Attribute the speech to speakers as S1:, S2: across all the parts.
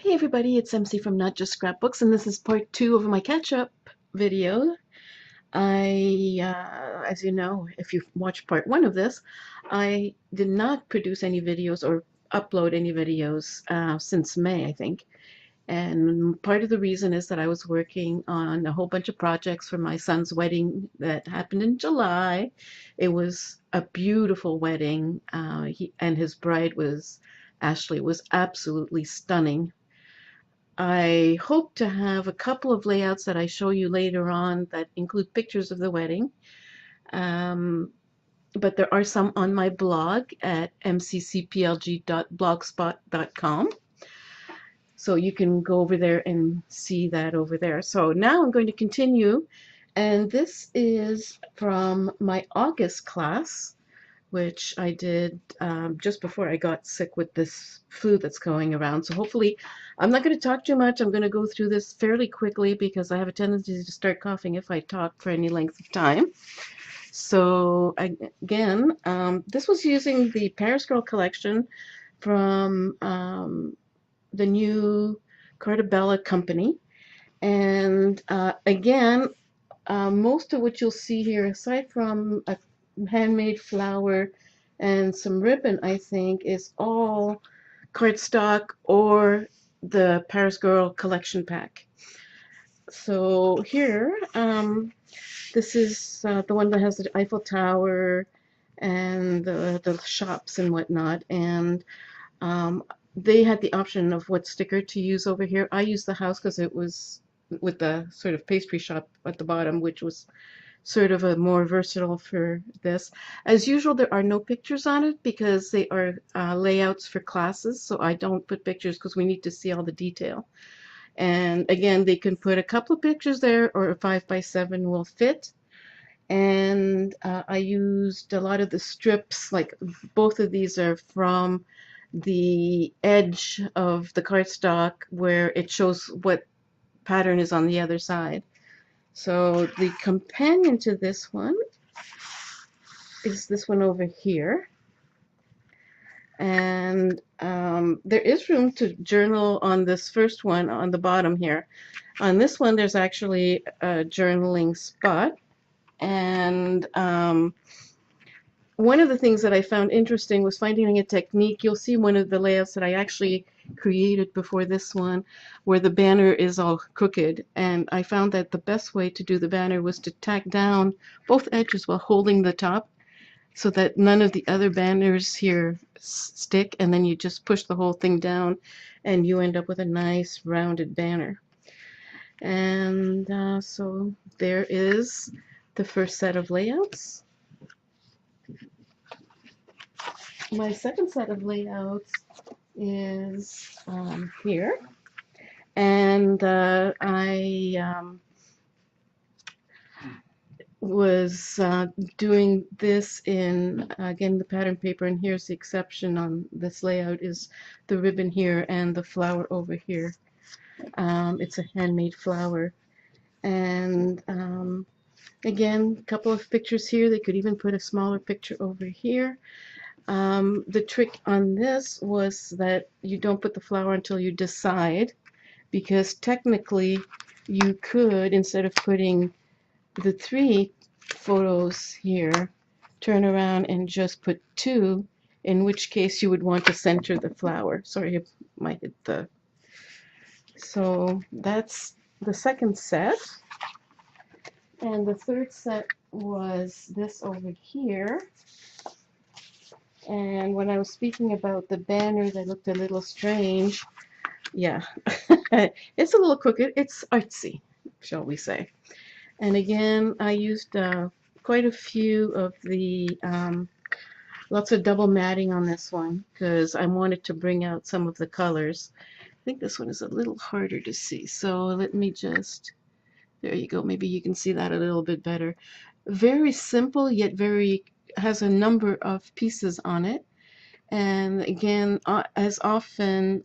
S1: Hey everybody, it's MC from Not Just Scrapbooks, and this is part two of my catch-up video. As you know, if you've watched part one of this, I did not produce any videos or upload any videos since May, I think. And part of the reason is that I was working on a whole bunch of projects for my son's wedding that happened in July. It was a beautiful wedding. He and his bride was Ashley was absolutely stunning. I hope to have a couple of layouts that I show you later on that include pictures of the wedding. Um, but there are some on my blog at mccplg.blogspot.com. So you can go over there and see that over there. So now I'm going to continue. And this is from my August class, which I did just before I got sick with this flu that's going around. So hopefully, I'm not going to talk too much. I'm going to go through this fairly quickly because I have a tendency to start coughing if I talk for any length of time. So again, this was using the Paris Girl collection from the new Cartabella company. And again, most of what you'll see here, aside from a handmade flower and some ribbon, I think, is all cardstock or the Paris Girl collection pack. So here, this is the one that has the Eiffel Tower and the shops and whatnot. And they had the option of what sticker to use over here. I used the house because it was with the sort of pastry shop at the bottom, which was sort of a more versatile for this. As usual, there are no pictures on it because they are layouts for classes, so I don't put pictures because we need to see all the detail. And again, they can put a couple of pictures there or a 5x7 will fit. And I used a lot of the strips, like both of these are from the edge of the cardstock where it shows what pattern is on the other side. So the companion to this one is this one over here. And there is room to journal on this first one on the bottom here. On this one, there's actually a journaling spot. And one of the things that I found interesting was finding a technique. You'll see one of the layouts that I actually created before this one where the banner is all crooked, and I found that the best way to do the banner was to tack down both edges while holding the top so that none of the other banners here stick, and then you just push the whole thing down and you end up with a nice rounded banner. And so there is the first set of layouts. My second set of layouts is here, and I was doing this in, again, the pattern paper, and here's the exception on this layout is the ribbon here and the flower over here. It's a handmade flower. And again, a couple of pictures here. They could even put a smaller picture over here. The trick on this was that you don't put the flower until you decide, because technically you could, instead of putting the 3 photos here, turn around and just put 2, in which case you would want to center the flower. Sorry, I might hit the... So that's the second set. And the third set was this over here. And when I was speaking about the banner that looked a little strange, yeah, it's a little crooked. It's artsy, shall we say. And again, I used quite a few of the, lots of double matting on this one because I wanted to bring out some of the colors. I think this one is a little harder to see. So let me just, there you go. Maybe you can see that a little bit better. Very simple, yet very, has a number of pieces on it. And again, as often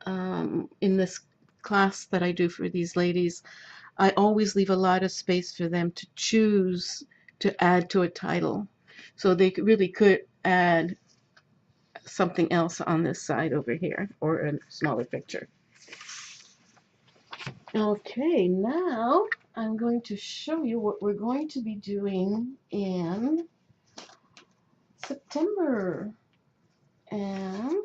S1: in this class that I do for these ladies, I always leave a lot of space for them to choose to add to a title. So they really could add something else on this side over here, or a smaller picture. Okay, now I'm going to show you what we're going to be doing in September. And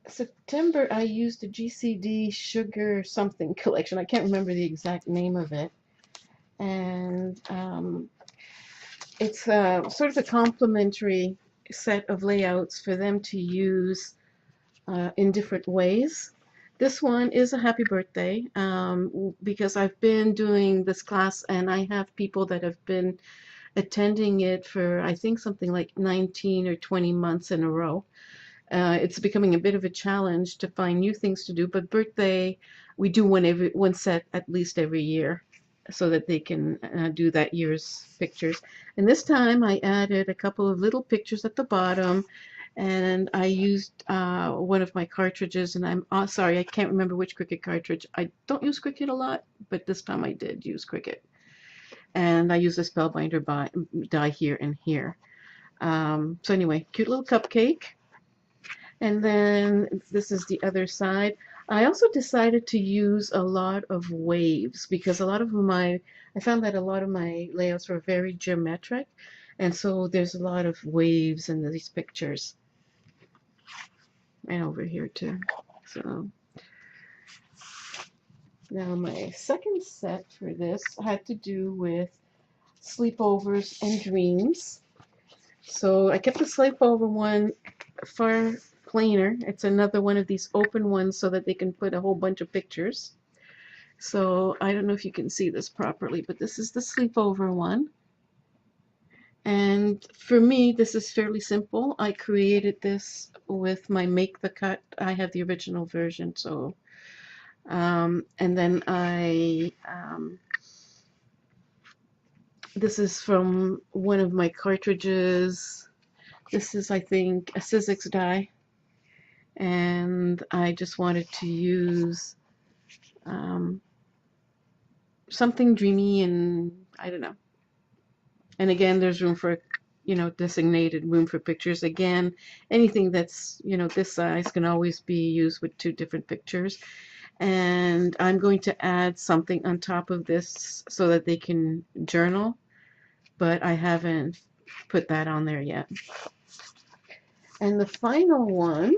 S1: September, I used the GCD Sugar Something collection. I can't remember the exact name of it. And it's sort of a complimentary set of layouts for them to use in different ways. This one is a happy birthday because I've been doing this class and I have people that have been attending it for I think something like 19 or 20 months in a row. It's becoming a bit of a challenge to find new things to do, but birthday, we do one set at least every year so that they can do that year's pictures. And this time I added a couple of little pictures at the bottom, and I used one of my cartridges, and I'm sorry, I can't remember which Cricut cartridge. I don't use Cricut a lot, but this time I did use Cricut. And I used a Spellbinder die here and here. So anyway, cute little cupcake. And then this is the other side. I also decided to use a lot of waves because a lot of I found that a lot of my layouts were very geometric, and so there's a lot of waves in these pictures. And over here too. So now my second set for this had to do with sleepovers and dreams. So I kept the sleepover one far plainer. It's another one of these open ones so that they can put a whole bunch of pictures. So I don't know if you can see this properly, but this is the sleepover one. And for me, this is fairly simple. I created this with my Make the Cut. I have the original version, so and then this is from one of my cartridges. This is, I think, a Sizzix die, and I just wanted to use something dreamy and I don't know. And again, there's room for, designated room for pictures. Again, anything that's, this size can always be used with 2 different pictures. And I'm going to add something on top of this so that they can journal, but I haven't put that on there yet. And the final one,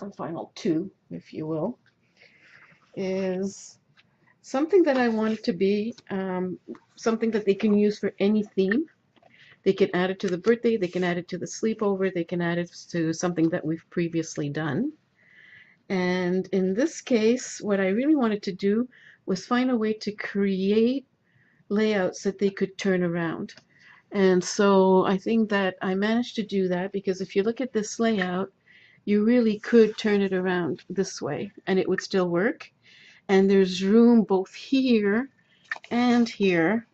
S1: or final 2, if you will, is something that I want it to be something that they can use for any theme. They can add it to the birthday, they can add it to the sleepover, they can add it to something that we've previously done. And in this case, what I really wanted to do was find a way to create layouts that they could turn around. And so I think that I managed to do that because if you look at this layout, you really could turn it around this way and it would still work. And there's room both here and here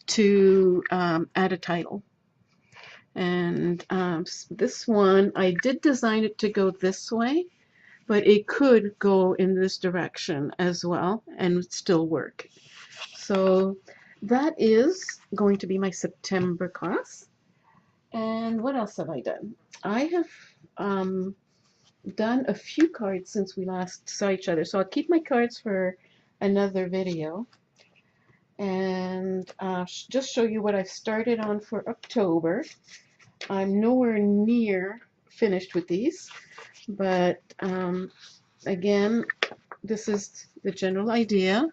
S1: to add a title. And this one, I did design it to go this way, but it could go in this direction as well and still work. So that is going to be my September class. And what else have I done? I have done a few cards since we last saw each other. So I'll keep my cards for another video. And just show you what I've started on for October. I'm nowhere near finished with these, but again, this is the general idea.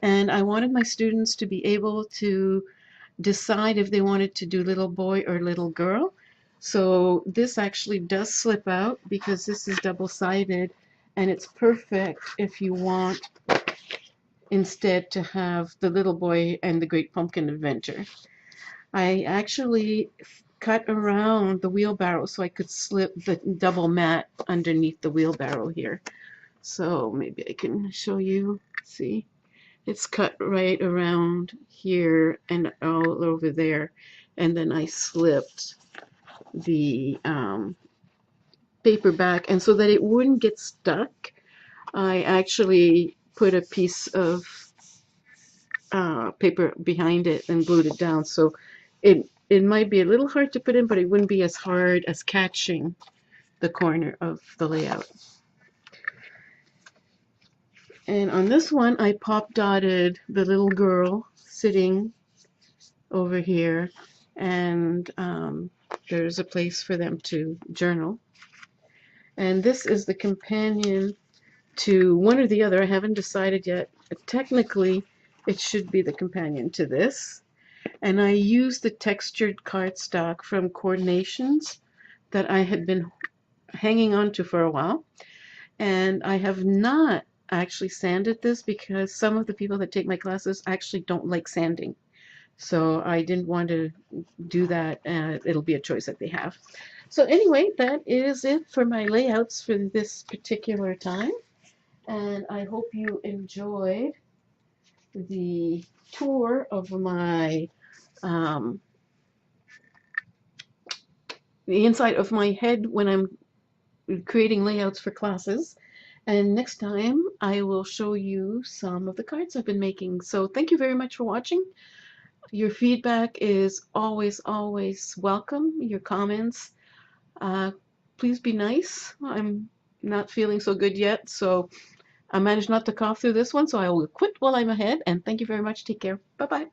S1: And I wanted my students to be able to decide if they wanted to do little boy or little girl. So this actually does slip out because this is double-sided, and it's perfect if you want instead to have the little boy and the Great Pumpkin Adventure. I actually cut around the wheelbarrow so I could slip the double mat underneath the wheelbarrow here. So maybe I can show you. See, it's cut right around here and all over there, and then I slipped the paper back, and so that it wouldn't get stuck, I actually put a piece of paper behind it and glued it down. So it might be a little hard to put in, but it wouldn't be as hard as catching the corner of the layout. And on this one, I pop dotted the little girl sitting over here, and there's a place for them to journal. And this is the companion to one or the other. I haven't decided yet. Technically, it should be the companion to this. And I used the textured cardstock from Coordinations that I had been hanging on to for a while. And I have not actually sanded this because some of the people that take my classes actually don't like sanding. So I didn't want to do that. It'll be a choice that they have. So anyway, that is it for my layouts for this particular time. And I hope you enjoyed the tour of my the inside of my head when I'm creating layouts for classes. And next time I will show you some of the cards I've been making. So thank you very much for watching. Your feedback is always, always welcome. Your comments. Please be nice. I'm not feeling so good yet, so I managed not to cough through this one, so I will quit while I'm ahead. And thank you very much. Take care. Bye-bye.